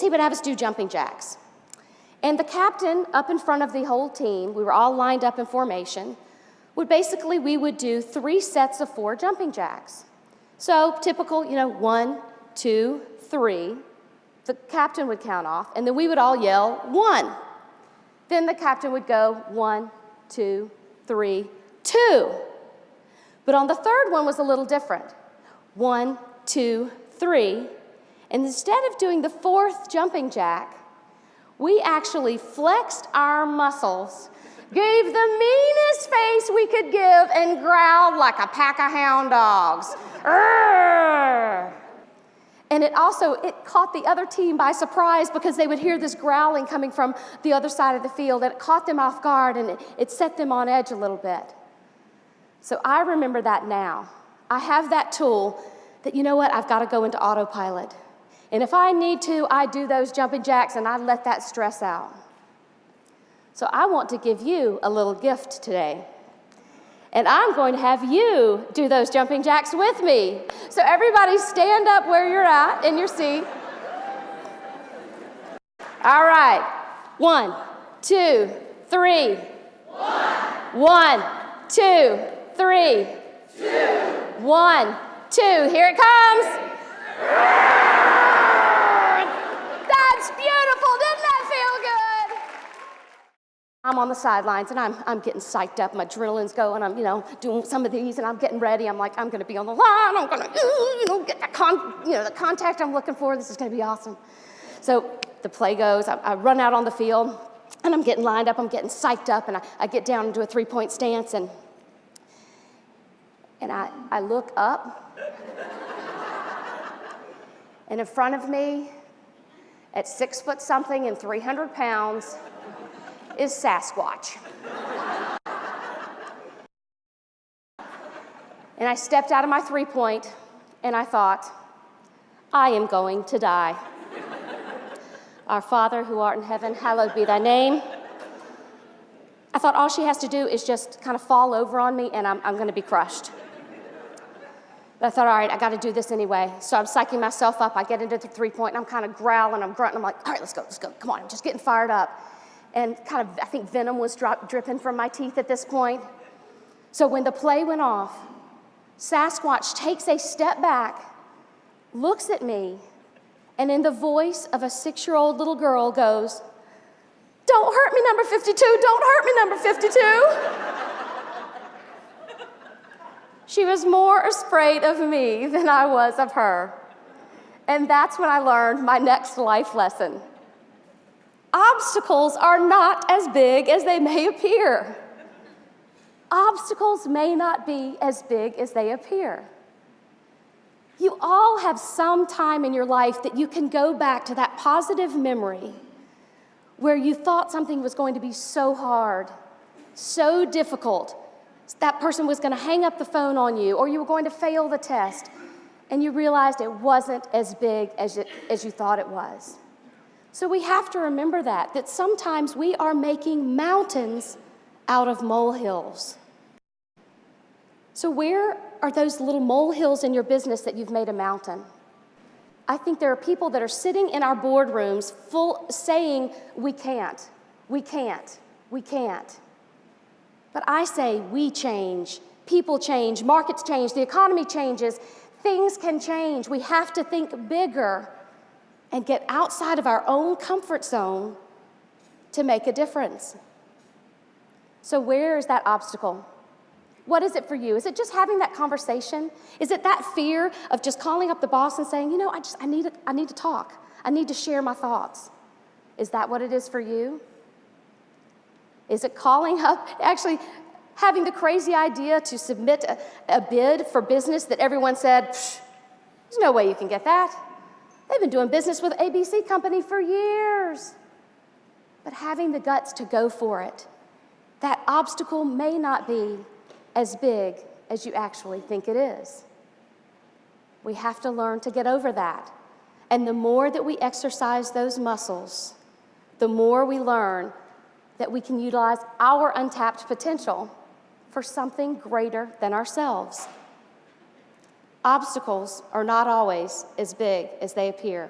he would have us do jumping jacks. And the captain, up in front of the whole team, we were all lined up in formation, we would do 3 sets of 4 jumping jacks. So typical, 1, 2, 3. The captain would count off, and then we would all yell, 1. Then the captain would go, 1, 2, 3, 2. But on the third one was a little different. 1, 2, 3. And instead of doing the 4th jumping jack, we actually flexed our muscles, gave the meanest face we could give, and growled like a pack of hound dogs. Urgh! And it caught the other team by surprise because they would hear this growling coming from the other side of the field, and it caught them off guard, and it set them on edge a little bit. So I remember that now. I have that tool that, I've got to go into autopilot. And if I need to, I do those jumping jacks and I let that stress out. So I want to give you a little gift today. And I'm going to have you do those jumping jacks with me. So everybody stand up where you're at in your seat. All right. 1, 2, 3. 1, 2, 3. 1, 2. Here it comes. That's beautiful. Didn't that feel good? I'm on the sidelines, and I'm getting psyched up. My adrenaline's going. I'm, doing some of these, and I'm getting ready. I'm like, I'm going to be on the line. I'm going to, get the contact I'm looking for. This is going to be awesome. So the play goes. I run out on the field, and I'm getting lined up. I'm getting psyched up, and I get down into a 3-point stance, and I look up, and in front of me, at 6 foot something and 300 pounds, is Sasquatch. And I stepped out of my 3-point, and I thought, I am going to die. Our Father who art in heaven, hallowed be thy name. I thought all she has to do is just kind of fall over on me, and I'm going to be crushed. But I thought, all right, I got to do this anyway. So I'm psyching myself up. I get into the 3-point, and I'm kind of growling. I'm grunting. I'm like, all right, let's go. Come on, I'm just getting fired up. And kind of, I think venom was dripping from my teeth at this point. So when the play went off, Sasquatch takes a step back, looks at me, and in the voice of a 6-year-old little girl goes, don't hurt me, number 52. Don't hurt me, number 52. She was more afraid of me than I was of her. And that's when I learned my next life lesson. Obstacles are not as big as they may appear. Obstacles may not be as big as they appear. You all have some time in your life that you can go back to that positive memory where you thought something was going to be so hard, so difficult, that person was going to hang up the phone on you, or you were going to fail the test, and you realized it wasn't as big as you thought it was. So we have to remember that sometimes we are making mountains out of molehills. So where are those little molehills in your business that you've made a mountain? I think there are people that are sitting in our boardrooms saying, we can't. But I say we change, people change, markets change, the economy changes, things can change. We have to think bigger and get outside of our own comfort zone to make a difference. So where is that obstacle? What is it for you? Is it just having that conversation? Is it that fear of just calling up the boss and saying, I need to talk. I need to share my thoughts. Is that what it is for you? Is it calling up, actually having the crazy idea to submit a bid for business that everyone said, there's no way you can get that. They've been doing business with ABC company for years. But having the guts to go for it, that obstacle may not be as big as you actually think it is. We have to learn to get over that. And the more that we exercise those muscles, the more we learn that we can utilize our untapped potential for something greater than ourselves. Obstacles are not always as big as they appear.